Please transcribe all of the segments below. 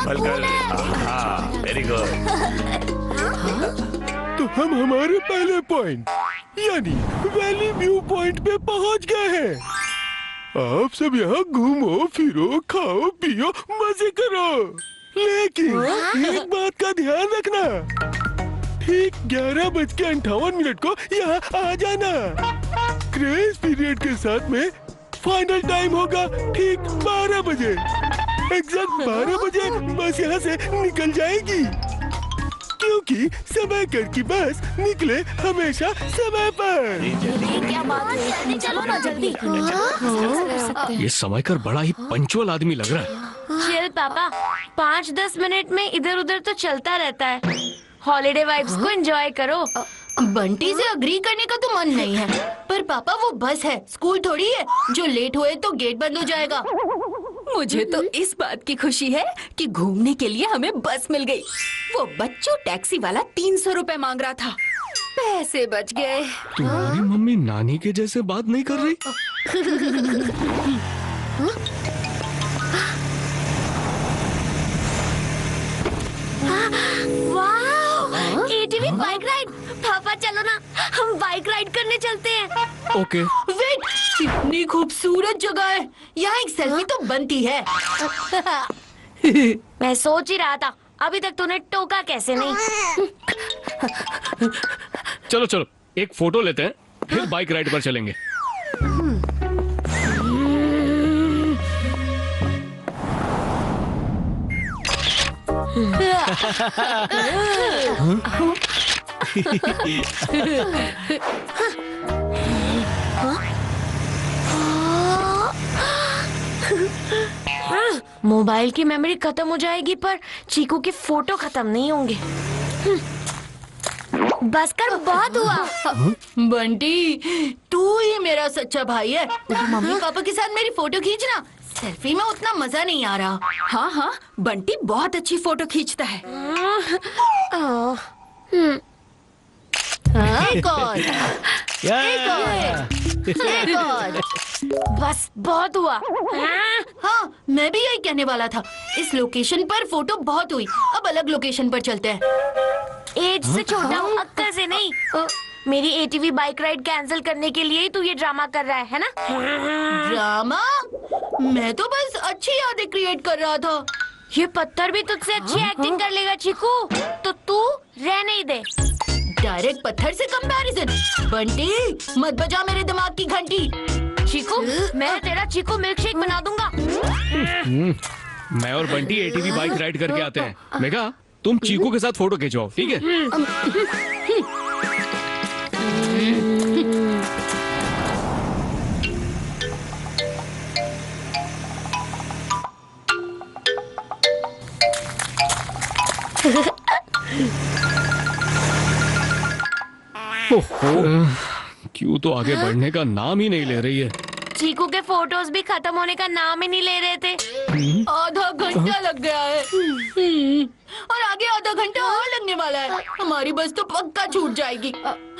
School है। हाँ, very good. तो हम हमारे पहले पॉइंट यानी वैली व्यू पॉइंट पे पहुंच गए हैं। आप सब यहाँ घूमो फिरो खाओ पियो मजे करो, लेकिन एक बात का ध्यान रखना, ठीक 11:58 को यहाँ आ जाना। ग्रेस पीरियड के साथ में फाइनल टाइम होगा ठीक 12 बजे। एग्जैक्ट 12 बजे बस यहाँ से निकल जाएगी, क्योंकि समय कर की बस निकले हमेशा समय पर। क्या बात है, चलो ना जल्दी। ये समय कर बड़ा ही पंचुअल आदमी लग रहा है। चिल पापा, 5-10 मिनट में इधर उधर तो चलता रहता है। हॉलिडे वाइब्स को एंजॉय करो। बंटी से अग्री करने का तो मन नहीं है, पर पापा वो बस है, स्कूल थोड़ी है। जो लेट हुए तो गेट बंद हो जाएगा। मुझे तो इस बात की खुशी है कि घूमने के लिए हमें बस मिल गई। वो बच्चों टैक्सी वाला 300 रुपए मांग रहा था, पैसे बच गए। तुम्हारी मम्मी नानी के जैसे बात नहीं कर रही? वाह, एटीवी बाइक राइड। पापा चलो ना, हम बाइक राइड करने चलते हैं। ओके। वेट, कितनी खूबसूरत जगह है। यहाँ एक सेल्फी तो बनती है। मैं सोच ही रहा था, अभी तक तूने टोका कैसे नहीं। चलो चलो एक फोटो लेते हैं, फिर बाइक राइड पर चलेंगे। मोबाइल की मेमोरी खत्म हो जाएगी पर चीकू के फोटो खत्म नहीं होंगे। बस कर, बहुत हुआ। बंटी, तू ही मेरा सच्चा भाई है। मम्मी पापा के साथ मेरी फोटो खींचना। सेल्फी में उतना मजा नहीं आ रहा। हाँ हाँ, बंटी बहुत अच्छी फोटो खींचता है। एक और, एक और, एक और। बस बहुत हुआ। हाँ, मैं भी यही कहने वाला था। इस लोकेशन पर फोटो बहुत हुई, अब अलग लोकेशन पर चलते हैं। एज से छोटा हूँ, अक्कल से नहीं। मेरी एटीवी बाइक राइड कैंसिल करने के लिए ही तू ये ड्रामा कर रहा है ना? ड्रामा? मैं तो बस अच्छी यादें क्रिएट कर रहा था। ये पत्थर भी तुझसे अच्छी एक्टिंग कर लेगा चीकू, तो तू रहने ही दे। डायरेक्ट पत्थर से कंपैरिजन। बंटी, मत बजा मेरे दिमाग की घंटी। चीकू, मैं तेरा चीकू मिल्क शेक बना दूंगा। मैं और बंटी एटीवी बाइक राइड करके आते हैं। मेघा, तुम चीकू के साथ फोटो खिंचवाओ, ठीक है? क्यों तो आगे बढ़ने का नाम ही नहीं ले रही है। चीकू के फोटोज भी खत्म होने का नाम ही नहीं ले रहे थे। आधा घंटा लग गया है और आगे आधा घंटा और लगने वाला है। हमारी बस तो पक्का छूट जाएगी,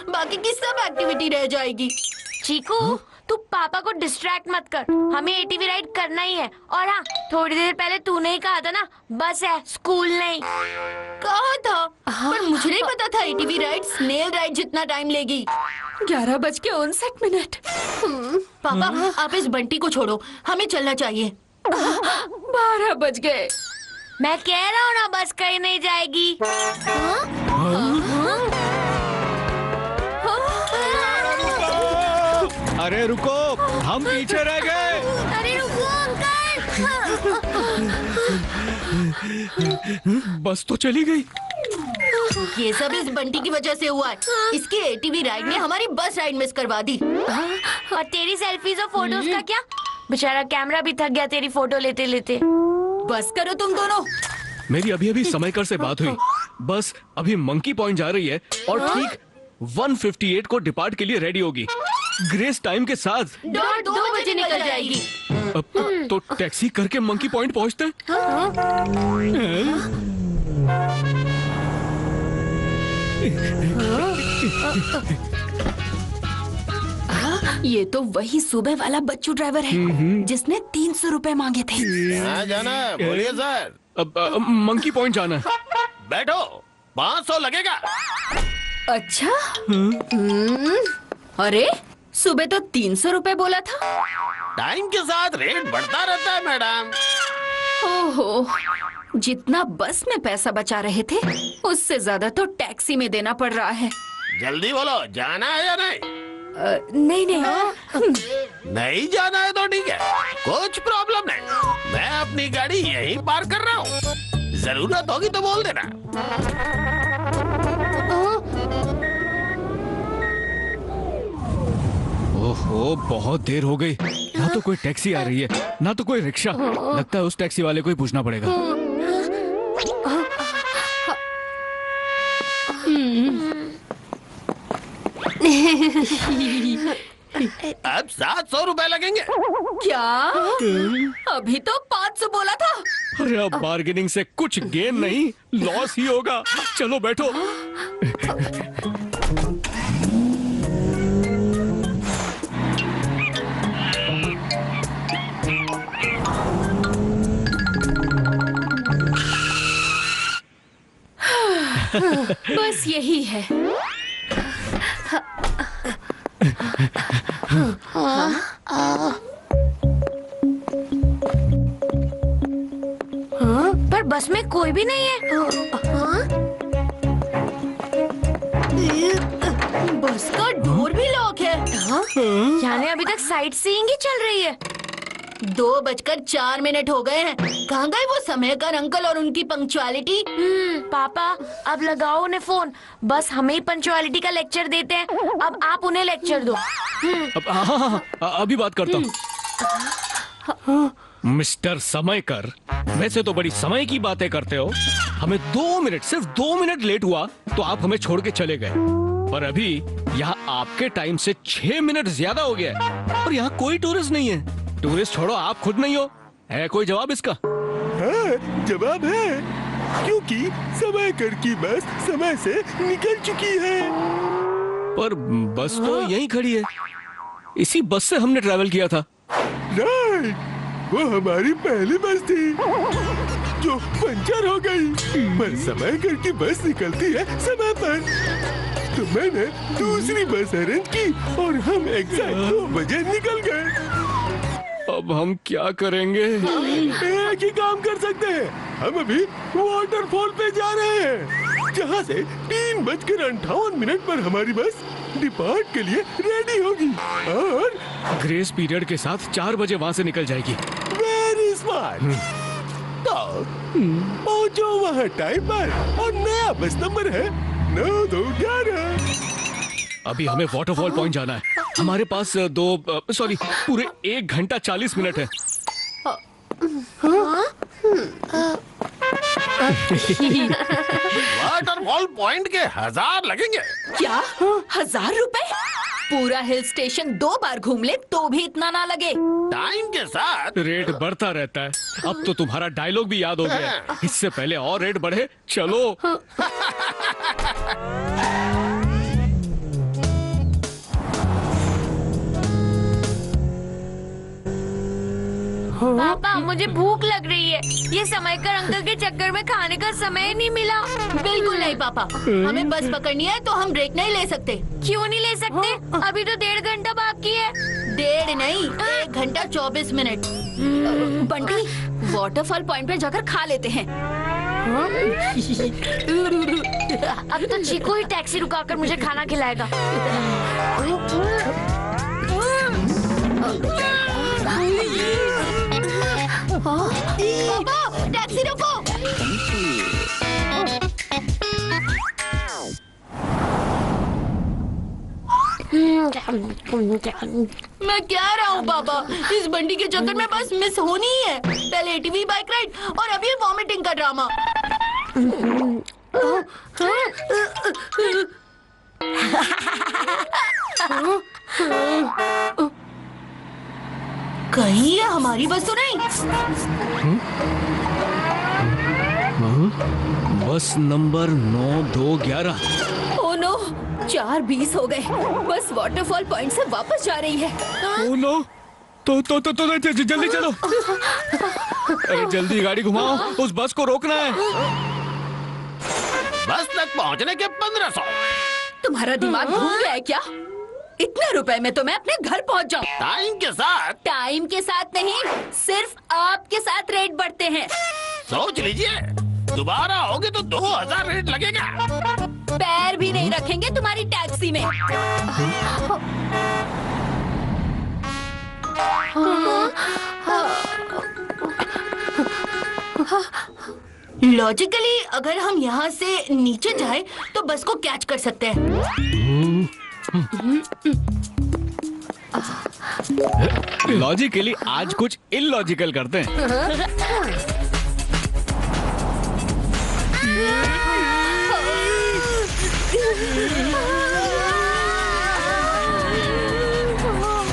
बाकी की सब एक्टिविटी रह जाएगी। चीकू, तू पापा को डिस्ट्रैक्ट मत कर, हमें एटीवी राइड करना ही है। और हाँ, थोड़ी देर पहले तूने ही कहा था ना, बस है, स्कूल नहीं। कहा था, पर मुझे नहीं पता था एटीवी राइड स्नेल राइड जितना टाइम लेगी। 11:59। पापा, आप इस बंटी को छोड़ो, हमें चलना चाहिए। 12 बज गए। मैं कह रहा हूँ ना, बस कहीं नहीं जाएगी। अरे रुको, हम पीछे रह गए। अरे रुको अंकल। बस तो चली गई। ये सब इस बंटी की वजह से हुआ है। इसके एटीवी राइड ने हमारी बस राइड मिस करवा दी। और तेरी सेल्फीज और फोटोज का क्या? बेचारा कैमरा भी थक गया तेरी फोटो लेते लेते। बस करो तुम दोनों। मेरी अभी अभी समयकर से बात हुई। बस अभी मंकी पॉइंट जा रही है और ठीक 1:58 को डिपार्ट के लिए रेडी होगी। ग्रेस टाइम के साथ 2 बजे निकल जाएगी। तो टैक्सी करके मंकी पॉइंट पहुंचते हैं। ये तो वही सुबह वाला बच्चू ड्राइवर है जिसने 300 रुपए मांगे थे। हाँ जाना, बोलिए सर। मंकी पॉइंट जाना है। बैठो, 500 लगेगा। अच्छा। अरे सुबह तो 300 रुपए बोला था। टाइम के साथ रेट बढ़ता रहता है मैडम। ओहो, जितना बस में पैसा बचा रहे थे उससे ज्यादा तो टैक्सी में देना पड़ रहा है। जल्दी बोलो, जाना है या नहीं? नहीं नहीं। नहीं जाना है तो ठीक है, कुछ प्रॉब्लम नहीं। मैं अपनी गाड़ी यहीं पार्क कर रहा हूँ, जरूरत होगी तो बोल देना। ओहो, बहुत देर हो गई। ना तो कोई टैक्सी आ रही है, ना तो कोई रिक्शा। लगता है उस टैक्सी वाले को ही पूछना पड़ेगा। अब 700 रुपए लगेंगे। क्या? अभी तो 500 बोला था। अरे अब बार्गेनिंग से कुछ गेन नहीं, लॉस ही होगा। चलो बैठो। बस यही है। पर बस में कोई भी नहीं है। बस का डोर भी लॉक है। यानी अभी तक साइट सीइंग ही चल रही है। 2:04 हो गए हैं। कहाँ गए वो समयकर अंकल और उनकी पंक्चुअलिटी? पापा अब लगाओ उन्हें फोन। बस हमें ही पंक्चुअलिटी का लेक्चर देते हैं, अब आप उन्हें लेक्चर दो। अब हाँ, अभी बात करता हूँ। मिस्टर समयकर, वैसे तो बड़ी समय की बातें करते हो। हमें 2 मिनट, सिर्फ 2 मिनट लेट हुआ तो आप हमें छोड़ के चले गए। पर अभी यहाँ आपके टाइम से 6 मिनट ज्यादा हो गया है और यहाँ कोई टूरिस्ट नहीं है। टूरिस्ट छोड़ो, आप खुद नहीं हो। है कोई जवाब इसका? हाँ, जवाब है, क्योंकि समयकर की बस समय से निकल चुकी है। पर बस तो यहीं खड़ी है। इसी बस से हमने ट्रैवल किया था। राइट, वो हमारी पहली बस थी जो पंचर हो गई। पर समयकर की बस निकलती है समय पर, तो मैंने दूसरी बस अरेंज की और हम एग्जैक्ट 2 बजे निकल गए। अब हम क्या करेंगे? एक ही काम कर सकते हैं, हम अभी वाटरफॉल पे जा रहे हैं, जहाँ से 3:58 पर हमारी बस डिपार्ट के लिए रेडी होगी और ग्रेस पीरियड के साथ 4 बजे वहाँ से निकल जाएगी। Very smart. तो पहुँचो वहाँ टाइम पर और नया बस नंबर है 9211। अभी हमें वाटरफॉल पॉइंट जाना है। हमारे पास पूरे 1 घंटा 40 मिनट है। वाटरफॉल पॉइंट के 1000 लगेंगे। क्या 1000 रुपए? पूरा हिल स्टेशन 2 बार घूम ले तो भी इतना ना लगे। टाइम के साथ रेट बढ़ता रहता है। अब तो तुम्हारा डायलॉग भी याद हो गया है। इससे पहले और रेट बढ़े। चलो। पापा मुझे भूख लग रही है। ये समयकर अंकल के चक्कर में खाने का समय नहीं मिला। बिल्कुल नहीं पापा, हमें बस पकड़नी है तो हम ब्रेक नहीं ले सकते। क्यों नहीं ले सकते? अभी तो 1.5 घंटा बाकी है। 1.5 नहीं, 1 घंटा 24 मिनट। बंटी, वाटरफॉल पॉइंट पे जाकर खा लेते हैं। अब तो चीकू ही टैक्सी रुकाकर मुझे खाना खिलाएगा। पापा टैक्सी रोको। मैं कह रहा हूँ पापा, इस बंडी के चक्कर में बस मिस होनी ही है। पहले एटीवी बाइक राइड और अभी वॉमिटिंग का ड्रामा। कहीं ये हमारी बस तो नहीं? बस नंबर 9211। ओह नो, 4:20 हो गए। बस वाटरफॉल पॉइंट से वापस जा रही है। ओह नो, तो जल्दी चलो। अरे जल्दी गाड़ी घुमाओ, उस बस को रोकना है। बस तक पहुंचने के 1500। तुम्हारा दिमाग घूम गया है क्या? इतने रुपए में तो मैं अपने घर पहुंच जाऊं। टाइम के साथ। टाइम के साथ नहीं, सिर्फ आपके साथ रेट बढ़ते हैं। सोच लीजिए, दोबारा होगे तो 2000 रेट लगेगा। पैर भी नहीं रखेंगे तुम्हारी टैक्सी में। लॉजिकली अगर हम यहाँ से नीचे जाए तो बस को कैच कर सकते हैं। लॉजिकली आज कुछ इलॉजिकल करते हैं।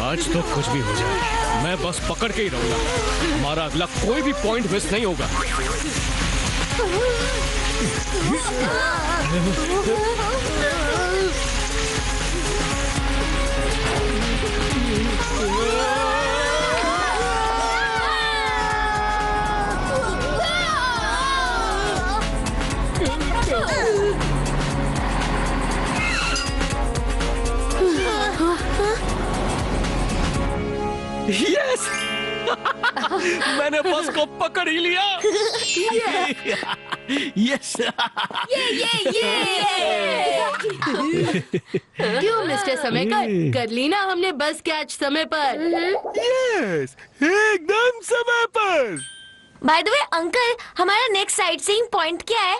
आज तो कुछ भी हो जाए, मैं बस पकड़ के ही रहूंगा। हमारा अगला कोई भी पॉइंट वेस्ट नहीं होगा। यस मैंने बस को पकड़ ही लिया। यस। क्यों मिस्टर समयकर, कर ली ना हमने बस कैच समय पर। यस, एकदम समय पर। बाय द वे अंकल, हमारा नेक्स्ट साइट सीइंग पॉइंट क्या है?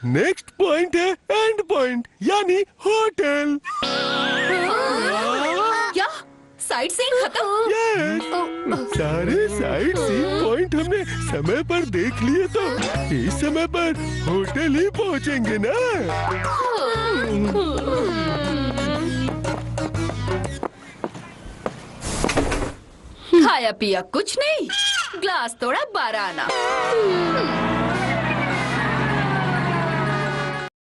नेक्स्ट पॉइंट है एंड पॉइंट, यानी होटल। क्या साइट सीइंग खत्म? यस, सारे साइट सीइंग पॉइंट हमने समय पर देख लिए तो इस समय पर होटल ही पहुंचेंगे ना। खाया पिया कुछ नहीं, ग्लास तोड़ा 12 आना।